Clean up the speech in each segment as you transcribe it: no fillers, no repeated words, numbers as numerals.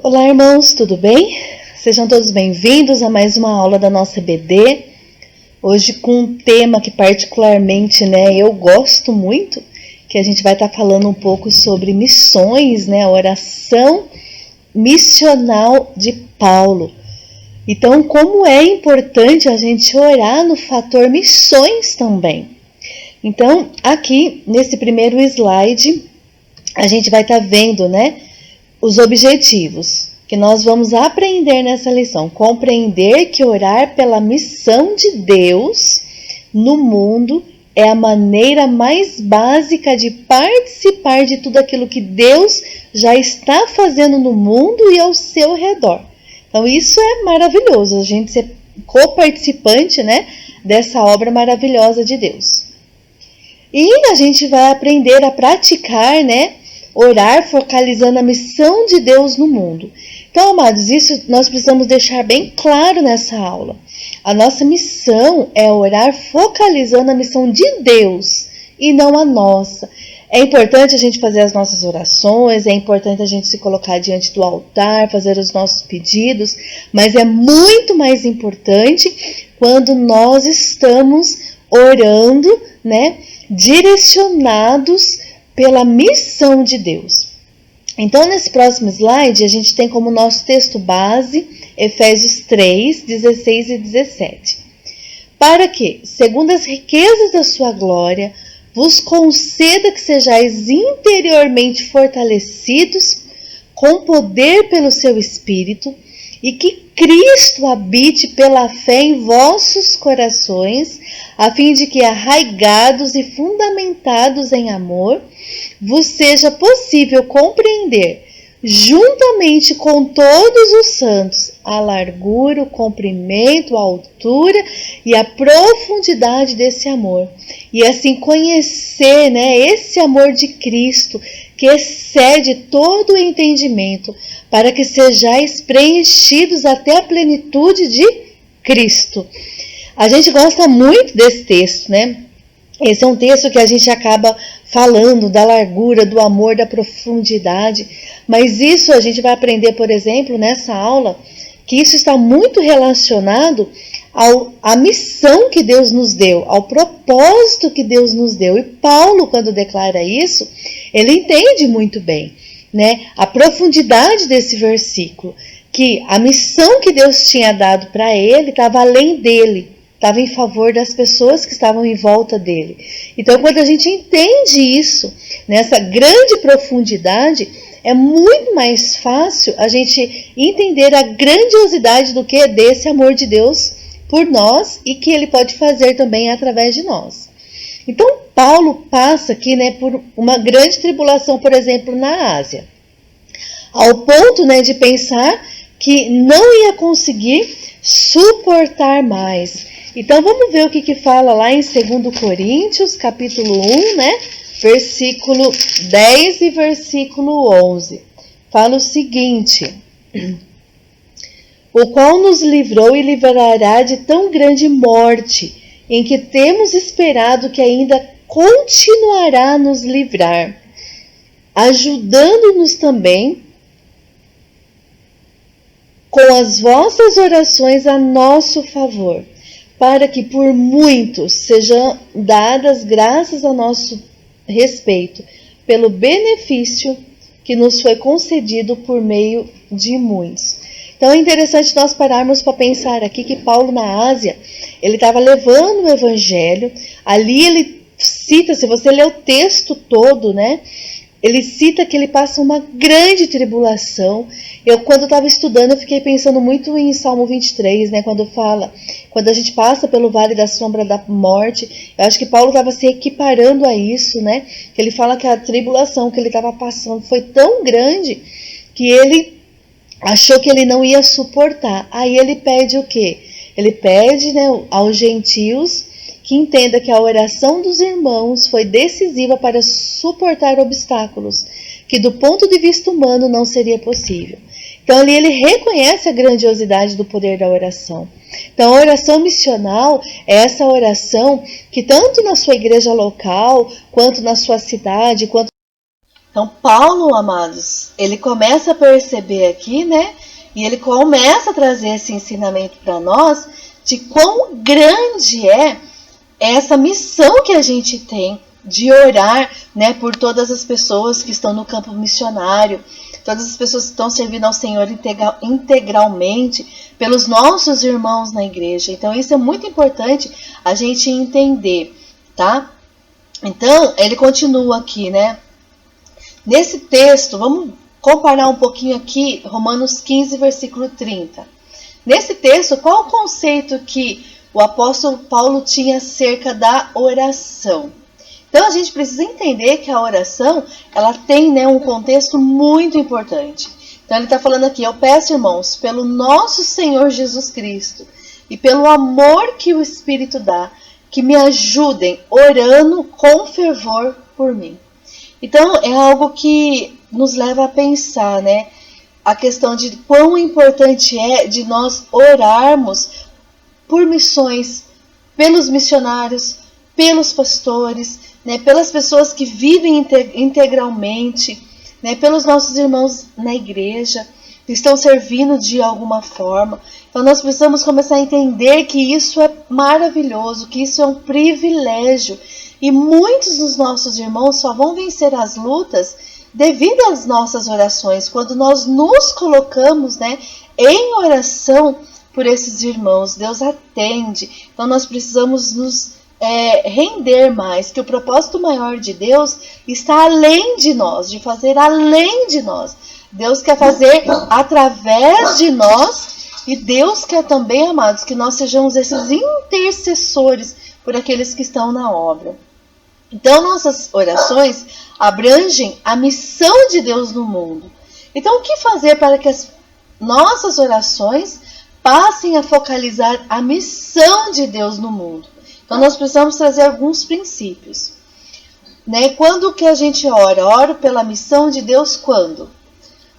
Olá, irmãos, tudo bem? Sejam todos bem-vindos a mais uma aula da nossa EBD. Hoje com um tema que particularmente, eu gosto muito, que a gente vai estar falando um pouco sobre missões, a oração missional de Paulo. Então, como é importante a gente orar no fator missões também. Então, aqui nesse primeiro slide, a gente vai estar vendo, os objetivos que nós vamos aprender nessa lição. Compreender que orar pela missão de Deus no mundo é a maneira mais básica de participar de tudo aquilo que Deus já está fazendo no mundo e ao seu redor. Então isso é maravilhoso, a gente ser coparticipante, dessa obra maravilhosa de Deus. E a gente vai aprender a praticar, orar focalizando a missão de Deus no mundo. Então, amados, isso nós precisamos deixar bem claro nessa aula. A nossa missão é orar focalizando a missão de Deus e não a nossa. É importante a gente fazer as nossas orações, é importante a gente se colocar diante do altar, fazer os nossos pedidos, mas é muito mais importante quando nós estamos orando, direcionados pela missão de Deus. Então, nesse próximo slide, a gente tem como nosso texto base Efésios 3, 16 e 17. Para que, segundo as riquezas da sua glória, vos conceda que sejais interiormente fortalecidos com poder pelo seu Espírito e que Cristo habite pela fé em vossos corações, a fim de que, arraigados e fundamentados em amor, vos seja possível compreender, juntamente com todos os santos, a largura, o comprimento, a altura e a profundidade desse amor. E assim conhecer, esse amor de Cristo, que excede todo o entendimento, para que sejais preenchidos até a plenitude de Cristo. A gente gosta muito desse texto, Esse é um texto que a gente acaba falando da largura, do amor, da profundidade. Mas isso a gente vai aprender, por exemplo, nessa aula, que isso está muito relacionado à missão que Deus nos deu, ao propósito que Deus nos deu. E Paulo, quando declara isso, ele entende muito bem, a profundidade desse versículo, que a missão que Deus tinha dado para ele estava além dele, estava em favor das pessoas que estavam em volta dele. Então, quando a gente entende isso, nessa grande profundidade, é muito mais fácil a gente entender a grandiosidade do que é desse amor de Deus por nós e que ele pode fazer também através de nós. Então, Paulo passa aqui, por uma grande tribulação, por exemplo, na Ásia, ao ponto, de pensar que não ia conseguir suportar mais. Então, vamos ver o que fala lá em 2 Coríntios, capítulo 1, versículo 10 e versículo 11. Fala o seguinte: o qual nos livrou e livrará de tão grande morte, em que temos esperado que ainda continuará a nos livrar, ajudando-nos também com as vossas orações a nosso favor, para que por muitos sejam dadas graças a nosso respeito, pelo benefício que nos foi concedido por meio de muitos. Então é interessante nós pararmos para pensar aqui que Paulo na Ásia, ele estava levando o evangelho, ali ele cita, se você ler o texto todo, ele cita que ele passa uma grande tribulação. Quando eu estava estudando, eu fiquei pensando muito em Salmo 23, quando a gente passa pelo vale da sombra da morte. Eu acho que Paulo estava se equiparando a isso, que ele fala que a tribulação que ele estava passando foi tão grande que ele achou que ele não ia suportar. Aí ele pede o quê? Ele pede, aos gentios que entenda que a oração dos irmãos foi decisiva para suportar obstáculos que do ponto de vista humano não seria possível. Então ali ele reconhece a grandiosidade do poder da oração. Então a oração missional é essa oração que tanto na sua igreja local, quanto na sua cidade, quanto Então, Paulo, amados, ele começa a perceber aqui, né? E ele começa a trazer esse ensinamento para nós de quão grande é essa missão que a gente tem de orar, né, por todas as pessoas que estão no campo missionário, todas as pessoas que estão servindo ao Senhor integralmente, pelos nossos irmãos na igreja. Então, isso é muito importante a gente entender, tá? Então, ele continua aqui, né? Nesse texto, vamos comparar um pouquinho aqui, Romanos 15, versículo 30. Nesse texto, qual o conceito que o apóstolo Paulo tinha acerca da oração? Então, a gente precisa entender que a oração, ela tem, né, um contexto muito importante. Então, ele está falando aqui, eu peço, irmãos, pelo nosso Senhor Jesus Cristo e pelo amor que o Espírito dá, que me ajudem orando com fervor por mim. Então, é algo que nos leva a pensar, né? A questão de quão importante é de nós orarmos por missões, pelos missionários, pelos pastores, né? Pelas pessoas que vivem integralmente, né? Pelos nossos irmãos na igreja, que estão servindo de alguma forma. Então, nós precisamos começar a entender que isso é maravilhoso, que isso é um privilégio. E muitos dos nossos irmãos só vão vencer as lutas devido às nossas orações, quando nós nos colocamos, né, em oração por esses irmãos. Deus atende. Então nós precisamos nos render mais, que o propósito maior de Deus está além de nós, de fazer além de nós. Deus quer fazer através de nós, e Deus quer também, amados, que nós sejamos esses intercessores por aqueles que estão na obra. Então, nossas orações abrangem a missão de Deus no mundo. Então, o que fazer para que as nossas orações passem a focalizar a missão de Deus no mundo? Então, nós precisamos trazer alguns princípios. Né? Quando que a gente ora? Oro pela missão de Deus quando?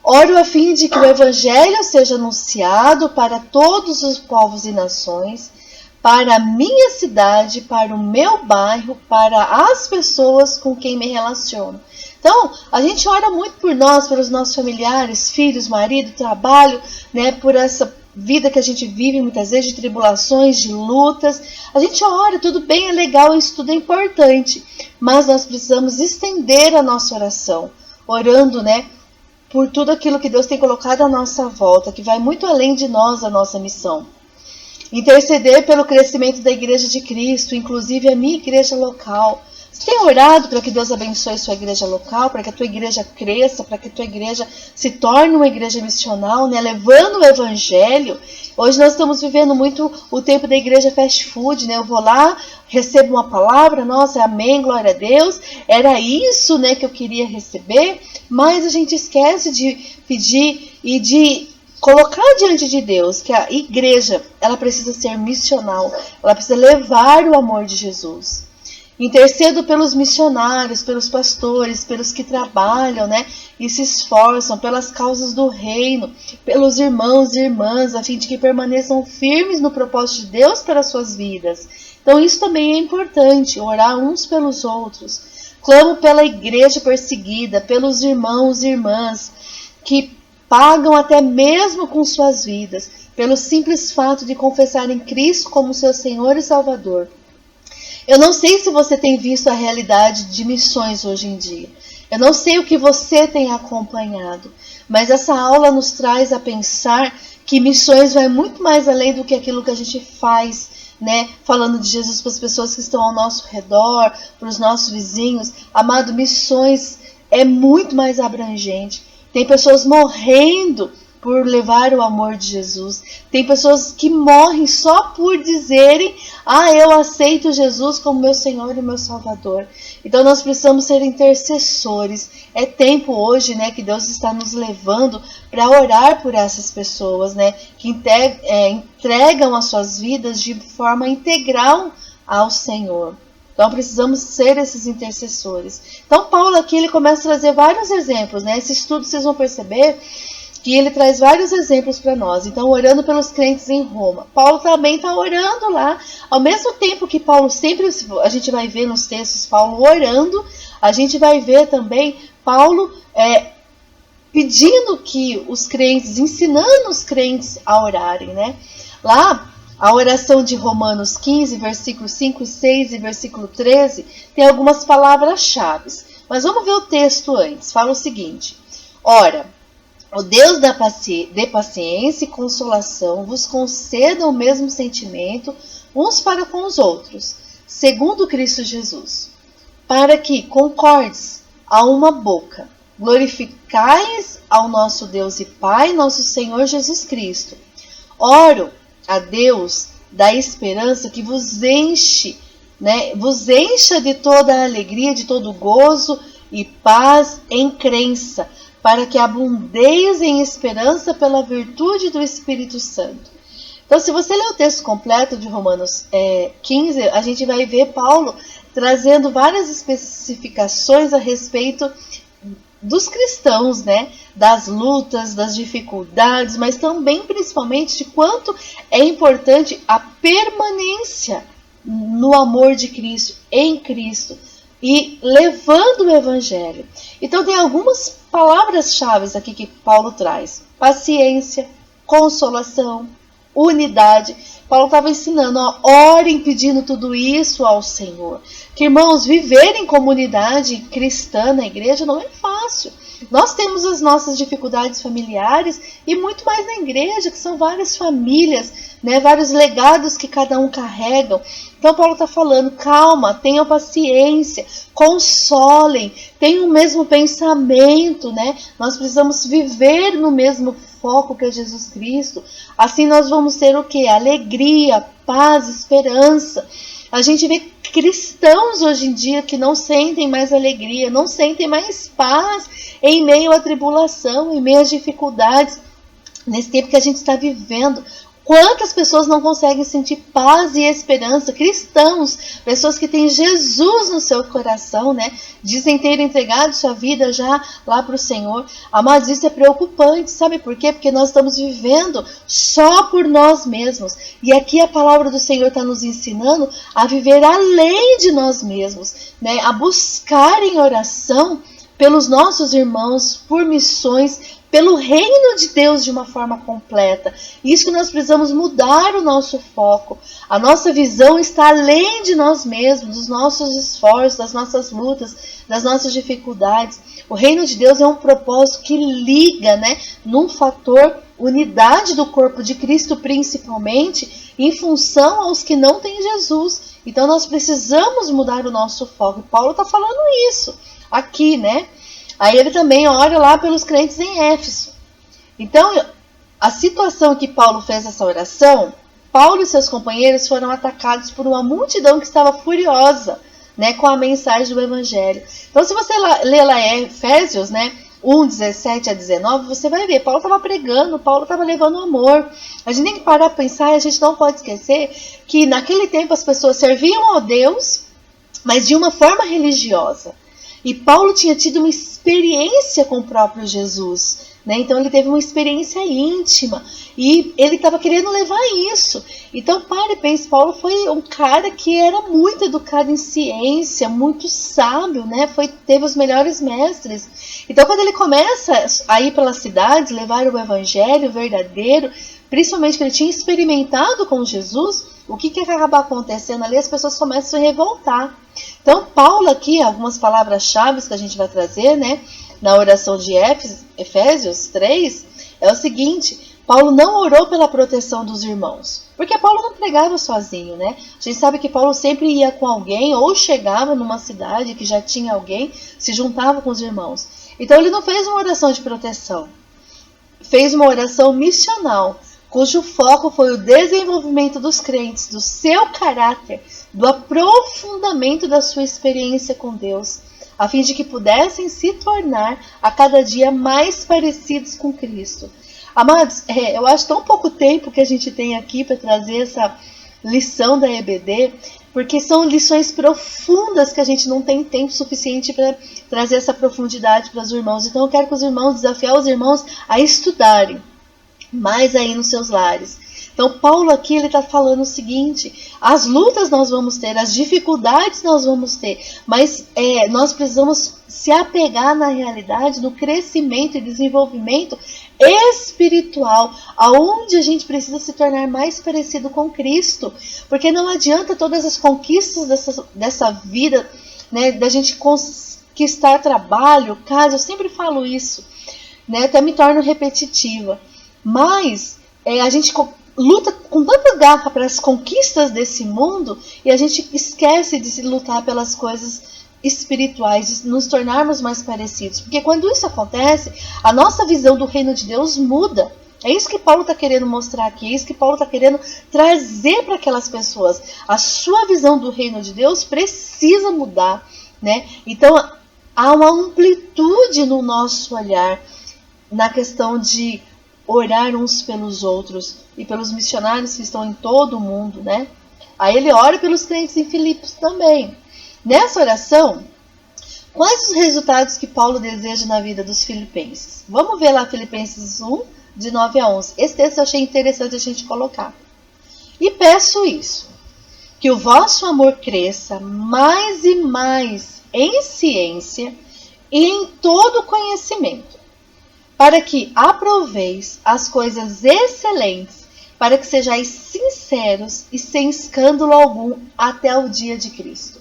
Oro a fim de que o Evangelho seja anunciado para todos os povos e nações, para a minha cidade, para o meu bairro, para as pessoas com quem me relaciono. Então, a gente ora muito por nós, pelos nossos familiares, filhos, marido, trabalho, né, por essa vida que a gente vive muitas vezes de tribulações, de lutas. A gente ora, tudo bem, é legal, isso tudo é importante, mas nós precisamos estender a nossa oração, orando, né, por tudo aquilo que Deus tem colocado à nossa volta, que vai muito além de nós, a nossa missão. Interceder pelo crescimento da Igreja de Cristo, inclusive a minha igreja local. Você tem orado para que Deus abençoe sua igreja local, para que a tua igreja cresça, para que a tua igreja se torne uma igreja missional, né? Levando o Evangelho. Hoje nós estamos vivendo muito o tempo da igreja fast food, né? Eu vou lá, recebo uma palavra, nossa, amém, glória a Deus, era isso, né, que eu queria receber, mas a gente esquece de pedir e de colocar diante de Deus que a igreja, ela precisa ser missional, ela precisa levar o amor de Jesus. Intercedo pelos missionários, pelos pastores, pelos que trabalham, né, e se esforçam pelas causas do reino, pelos irmãos e irmãs, a fim de que permaneçam firmes no propósito de Deus para as suas vidas. Então isso também é importante, orar uns pelos outros. Clamo pela igreja perseguida, pelos irmãos e irmãs que pagam até mesmo com suas vidas, pelo simples fato de confessarem Cristo como seu Senhor e Salvador. Eu não sei se você tem visto a realidade de missões hoje em dia. Eu não sei o que você tem acompanhado, mas essa aula nos traz a pensar que missões vai muito mais além do que aquilo que a gente faz, né? Falando de Jesus para as pessoas que estão ao nosso redor, para os nossos vizinhos. Amado, missões é muito mais abrangente. Tem pessoas morrendo por levar o amor de Jesus. Tem pessoas que morrem só por dizerem: eu aceito Jesus como meu Senhor e meu Salvador. Então nós precisamos ser intercessores. É tempo hoje, né, que Deus está nos levando para orar por essas pessoas, né, que entregam as suas vidas de forma integral ao Senhor. Então precisamos ser esses intercessores. Então Paulo aqui ele começa a trazer vários exemplos, né? Esse estudo vocês vão perceber que ele traz vários exemplos para nós. Então, orando pelos crentes em Roma. Paulo também está orando lá. Ao mesmo tempo que Paulo sempre, a gente vai ver nos textos, Paulo orando, a gente vai ver também Paulo pedindo que os crentes, ensinando os crentes a orarem, né? Lá, a oração de Romanos 15, versículos 5 e 6 e versículo 13, tem algumas palavras-chave. Mas vamos ver o texto antes. Fala o seguinte: ora, o Deus de paciência e consolação vos conceda o mesmo sentimento uns para com os outros, segundo Cristo Jesus, para que concordes a uma boca, glorificais ao nosso Deus e Pai, nosso Senhor Jesus Cristo. Oro a Deus da esperança que vos enche, vos encha de toda a alegria, de todo gozo e paz em crença, para que abundeis em esperança pela virtude do Espírito Santo. Então, se você ler o texto completo de Romanos 15, a gente vai ver Paulo trazendo várias especificações a respeito dos cristãos, das lutas, das dificuldades, mas também principalmente de quanto é importante a permanência no amor de Cristo, em Cristo, e levando o Evangelho. Então tem algumas palavras-chave aqui que Paulo traz: paciência, consolação, unidade. Paulo estava ensinando, orem pedindo tudo isso ao Senhor. Que, irmãos, viver em comunidade cristã na igreja não é fácil. Nós temos as nossas dificuldades familiares e muito mais na igreja, que são várias famílias, vários legados que cada um carrega. Então Paulo está falando, calma, tenham paciência, consolem, tenham o mesmo pensamento, Nós precisamos viver no mesmo foco que é Jesus Cristo. Assim nós vamos ter o quê? Alegria, paz, esperança. A gente vê cristãos hoje em dia que não sentem mais alegria, não sentem mais paz em meio à tribulação, em meio às dificuldades, nesse tempo que a gente está vivendo. Quantas pessoas não conseguem sentir paz e esperança? Cristãos, pessoas que têm Jesus no seu coração, dizem ter entregado sua vida já lá para o Senhor. Amados, isso é preocupante, sabe por quê? Porque nós estamos vivendo só por nós mesmos. E aqui a palavra do Senhor está nos ensinando a viver além de nós mesmos, a buscar em oração pelos nossos irmãos, por missões, pelo reino de Deus de uma forma completa. Isso que nós precisamos mudar o nosso foco. A nossa visão está além de nós mesmos, dos nossos esforços, das nossas lutas, das nossas dificuldades. O reino de Deus é um propósito que liga, num fator unidade do corpo de Cristo, principalmente, em função aos que não têm Jesus. Então nós precisamos mudar o nosso foco. E Paulo está falando isso aqui, Aí ele também ora lá pelos crentes em Éfeso. Então, a situação que Paulo fez essa oração, Paulo e seus companheiros foram atacados por uma multidão que estava furiosa, com a mensagem do Evangelho. Então, se você ler lá em Efésios, 1, 17 a 19, você vai ver, Paulo estava pregando, Paulo estava levando amor. A gente tem que parar para pensar, e a gente não pode esquecer que naquele tempo as pessoas serviam a Deus, mas de uma forma religiosa. E Paulo tinha tido uma experiência com o próprio Jesus, Então ele teve uma experiência íntima e ele estava querendo levar isso. Então pare e pense, Paulo foi um cara que era muito educado em ciência, muito sábio, teve os melhores mestres. Então quando ele começa a ir pelas cidades, levar o evangelho verdadeiro, principalmente que ele tinha experimentado com Jesus, o que acaba acontecendo ali? As pessoas começam a se revoltar. Então, Paulo aqui, algumas palavras-chave que a gente vai trazer, na oração de Efésios 3, é o seguinte: Paulo não orou pela proteção dos irmãos, porque Paulo não pregava sozinho, A gente sabe que Paulo sempre ia com alguém, ou chegava numa cidade que já tinha alguém, se juntava com os irmãos. Então, ele não fez uma oração de proteção, fez uma oração missional, cujo foco foi o desenvolvimento dos crentes, do seu caráter, do aprofundamento da sua experiência com Deus, a fim de que pudessem se tornar a cada dia mais parecidos com Cristo. Amados, eu acho tão pouco tempo que a gente tem aqui para trazer essa lição da EBD, porque são lições profundas que a gente não tem tempo suficiente para trazer essa profundidade para os irmãos. Então eu quero que os irmãos, desafiar os irmãos a estudarem mais aí nos seus lares. Então Paulo aqui ele está falando o seguinte: as lutas nós vamos ter, as dificuldades nós vamos ter, mas nós precisamos se apegar na realidade do crescimento e desenvolvimento espiritual, aonde a gente precisa se tornar mais parecido com Cristo, porque não adianta todas as conquistas dessa vida, né, da gente conquistar trabalho, casa, eu sempre falo isso, né, até me torno repetitiva, mas a gente luta com tanta garra para as conquistas desse mundo e a gente esquece de se lutar pelas coisas espirituais, de nos tornarmos mais parecidos, porque quando isso acontece, a nossa visão do reino de Deus muda. É isso que Paulo está querendo mostrar aqui, é isso que Paulo está querendo trazer para aquelas pessoas. A sua visão do reino de Deus precisa mudar, né? Então há uma amplitude no nosso olhar na questão de orar uns pelos outros e pelos missionários que estão em todo o mundo, né? Aí ele ora pelos crentes em Filipos também. Nessa oração, quais os resultados que Paulo deseja na vida dos filipenses? Vamos ver lá Filipenses 1, de 9 a 11. Esse texto eu achei interessante a gente colocar. E peço isso, que o vosso amor cresça mais e mais em ciência e em todo conhecimento, para que aproveis as coisas excelentes, para que sejais sinceros e sem escândalo algum até o dia de Cristo,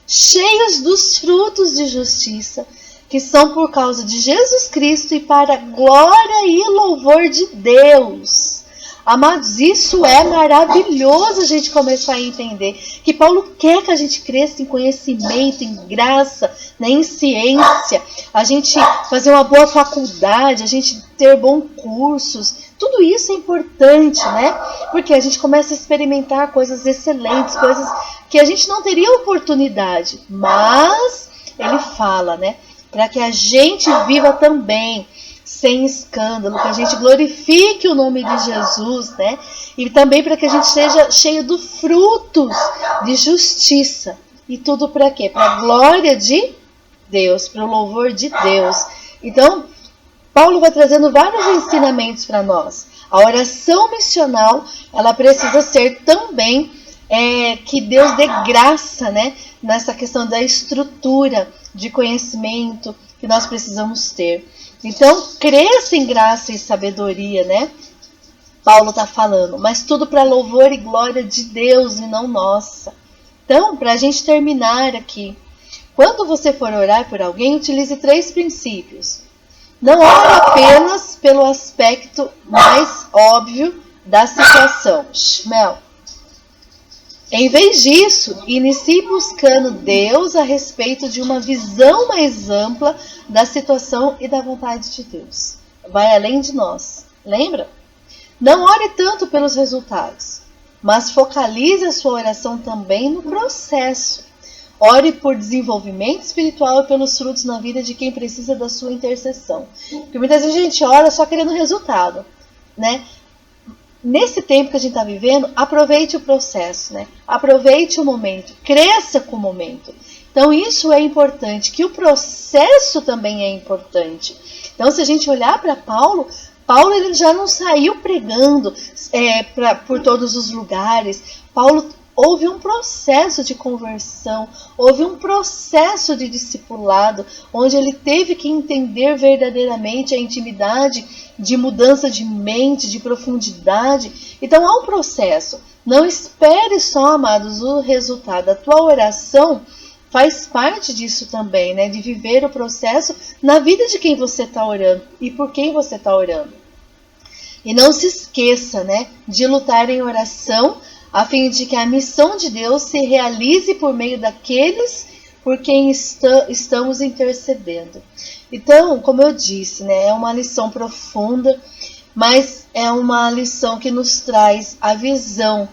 cheios dos frutos de justiça, que são por causa de Jesus Cristo e para a glória e louvor de Deus. Amados, isso é maravilhoso a gente começar a entender que Paulo quer que a gente cresça em conhecimento, em graça, né, em ciência, a gente fazer uma boa faculdade, a gente ter bons cursos. Tudo isso é importante, né? Porque a gente começa a experimentar coisas excelentes, coisas que a gente não teria oportunidade. Mas ele fala, né? Para que a gente viva também sem escândalo, que a gente glorifique o nome de Jesus, né? E também para que a gente seja cheio de frutos de justiça. E tudo para quê? Para a glória de Deus, para o louvor de Deus. Então, Paulo vai trazendo vários ensinamentos para nós. A oração missional, ela precisa ser também que Deus dê graça, né? Nessa questão da estrutura de conhecimento que nós precisamos ter. Então, cresça em graça e sabedoria, né? Paulo está falando, mas tudo para louvor e glória de Deus e não nossa. Então, para a gente terminar aqui, quando você for orar por alguém, utilize 3 princípios. Não ore apenas pelo aspecto mais óbvio da situação. Shmel. Em vez disso, inicie buscando Deus a respeito de uma visão mais ampla da situação e da vontade de Deus. Vai além de nós. Lembra? Não ore tanto pelos resultados, mas focalize a sua oração também no processo. Ore por desenvolvimento espiritual e pelos frutos na vida de quem precisa da sua intercessão. Porque muitas vezes a gente ora só querendo resultado, né? Nesse tempo que a gente está vivendo, aproveite o processo, né? Aproveite o momento, cresça com o momento. Então isso é importante, que o processo também é importante. Então se a gente olhar para Paulo ele já não saiu pregando por todos os lugares. Paulo houve um processo de conversão, houve um processo de discipulado, onde ele teve que entender verdadeiramente a intimidade de mudança de mente, de profundidade. Então há um processo. Não espere só, amados, o resultado. A tua oração faz parte disso também, né? De viver o processo na vida de quem você está orando e por quem você está orando. E não se esqueça, né, de lutar em oração, a fim de que a missão de Deus se realize por meio daqueles por quem estamos intercedendo. Então, como eu disse, né, é uma lição profunda, mas é uma lição que nos traz a visão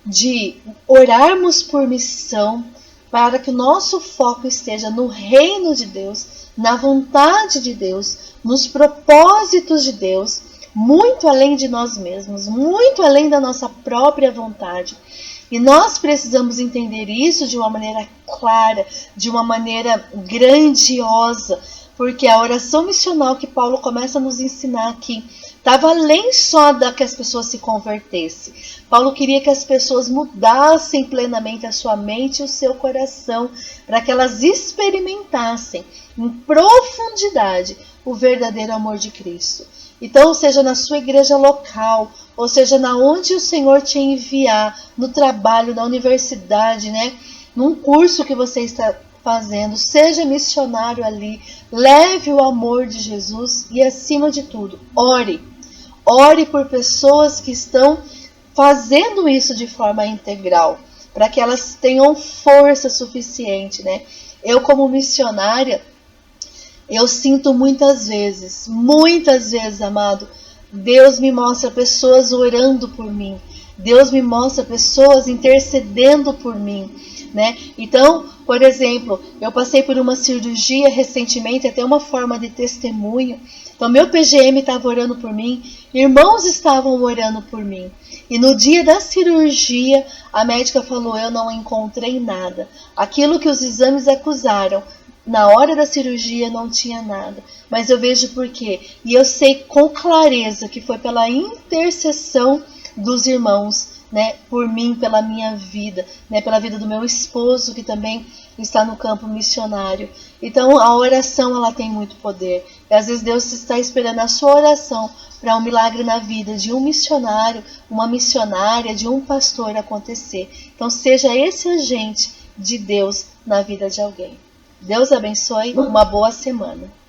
de orarmos por missão, para que o nosso foco esteja no reino de Deus, na vontade de Deus, nos propósitos de Deus, muito além de nós mesmos, muito além da nossa própria vontade. E nós precisamos entender isso de uma maneira clara, de uma maneira grandiosa, porque a oração missional que Paulo começa a nos ensinar aqui estava além só da que as pessoas se convertessem. Paulo queria que as pessoas mudassem plenamente a sua mente e o seu coração, para que elas experimentassem em profundidade o verdadeiro amor de Cristo. Então, seja na sua igreja local, ou seja, na onde o Senhor te enviar, no trabalho, na universidade, né? Num curso que você está fazendo, seja missionário ali, leve o amor de Jesus e, acima de tudo, ore. Ore por pessoas que estão fazendo isso de forma integral, para que elas tenham força suficiente, né? Eu, como missionária, eu sinto muitas vezes, amado, Deus me mostra pessoas orando por mim. Deus me mostra pessoas intercedendo por mim, né? Então, por exemplo, eu passei por uma cirurgia recentemente, até uma forma de testemunho. Então, meu PGM estava orando por mim, irmãos estavam orando por mim. E no dia da cirurgia, a médica falou, eu não encontrei nada. Aquilo que os exames acusaram, na hora da cirurgia não tinha nada. Mas eu vejo por quê. E eu sei com clareza que foi pela intercessão dos irmãos, né, por mim, pela minha vida, né, pela vida do meu esposo, que também está no campo missionário. Então, a oração, ela tem muito poder. E às vezes Deus está esperando a sua oração para um milagre na vida de um missionário, uma missionária, de um pastor acontecer. Então, seja esse agente de Deus na vida de alguém. Deus abençoe, uma boa semana.